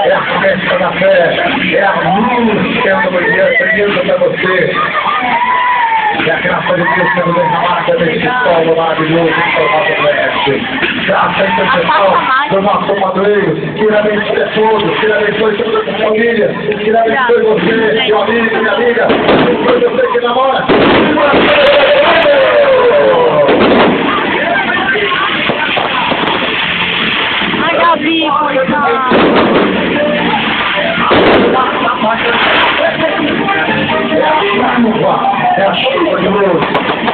É a festa da fé, é a luz que é a manhã, para você. E a graça de Deus sendo derramada nesse solo maravilhoso de Salvador Oeste. Graça e intercessão do nosso padroeiro, que ele abençoe todos, que ele abençoe toda a sua família, que ele abençoe você, meu amigo, minha amiga, abençoe você que namora. Ai, Gabi, coitado. É a chuva de luz,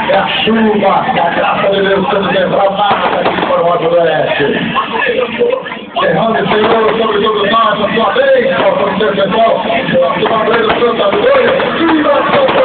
é a chuva, é a graça de Deus sendo derramada aqui para o Salvador Oeste. Derrame, Senhor, sobre todos nós, a sua bênção, sobre o seu pessoal, nosso padroeiro Santo Antônio, e nós somos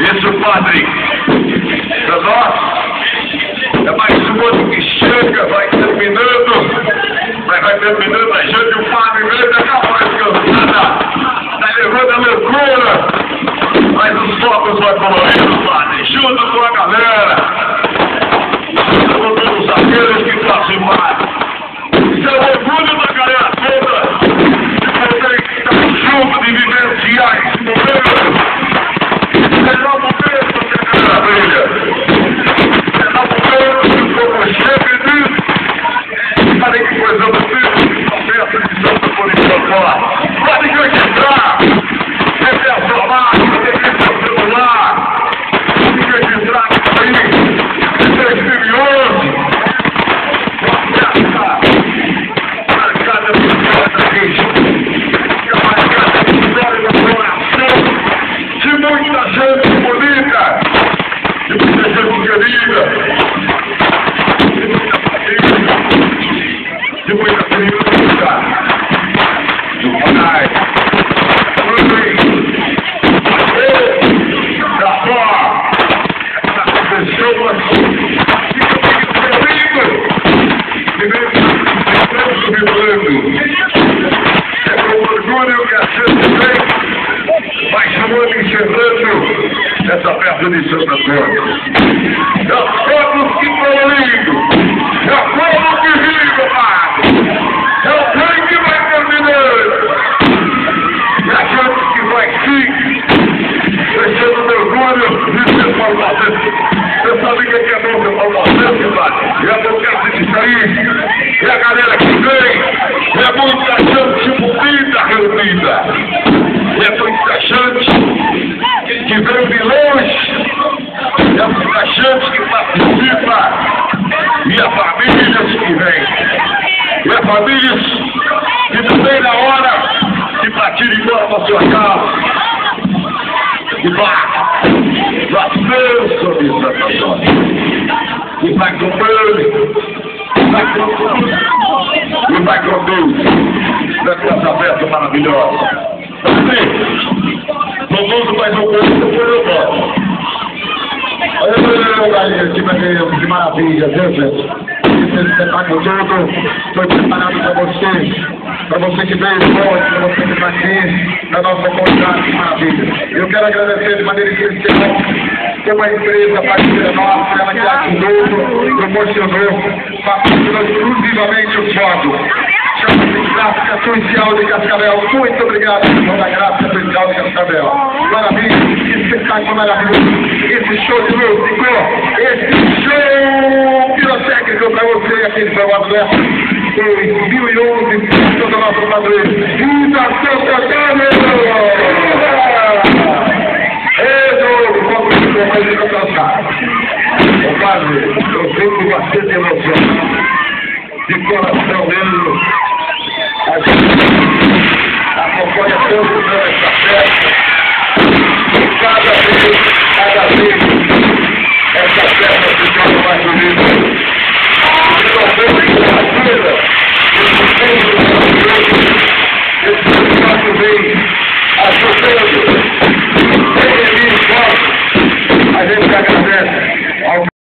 Esse padre, para nós, é mais um ano que chega. terminando a gente, o Fábio mesmo acabou descansada. Tá levando a loucura. Mas os focos vai colorindo, Fábio, junto com a galera. Com todos os zagueiros que participaram. Isso é o orgulho da galera toda. De poder estar junto, de vivenciar esse momento. Será o momento que a galera brilha. Será o momento que como chefe diz. Parem que coisa do filho, a peça de Santa Polícia fora. Pode registrar. Esse é a formada, esse é o celular. Pode registrar isso aí. 2011. Marcada por essa marcada por história do coração de muita gente bonita, de muita gente querida, de muita família, de muita criança, do pai, mãe, da avó, essas pessoas é com orgulho que a gente vem, mas chamando encerrando essa festa de Santo Antônio. É o povo que colorido, é o povo que vive, Padre, é o rei que vai terminando, é a gente que vai sim, deixando o orgulho de ser palmacete. Você sabe o que é bom ser palmacete, Padre? É a boca de sair. É a galera que vem, é muita gente bonita reunida, é muita gente que vem de longe, é muita gente que participa, e a famílias que vem, e a famílias que também na hora de partir embora para sua casa, e vá Deus de Santo Antônio, e vai com ele. E vai com Deus nessa festa maravilhosa. Todo mundo faz um pouco depois eu volto. Olha, galera, que maravilha, viu, gente? Esse espetáculo todo foi preparado para você que veio forte, para você que está aqui, na nossa comunidade, que maravilha. Eu quero agradecer de maneira especial uma empresa parceira nossa, ela que ajudou, proporcionou, patrocinou exclusivamente os jogos. Chama-se Gráfica Social de Cascavel. Muito obrigado, irmão da Gráfica Social de Cascavel. Maravilha, que espetáculo maravilhoso. Esse show de músico, esse show pirotécnico para você aqui de São Paulo. 2011, todo o nosso padrinho. Viva Santo Antônio! Vamos cantar. Ô padre, eu sei que você tem emoção. De coração mesmo.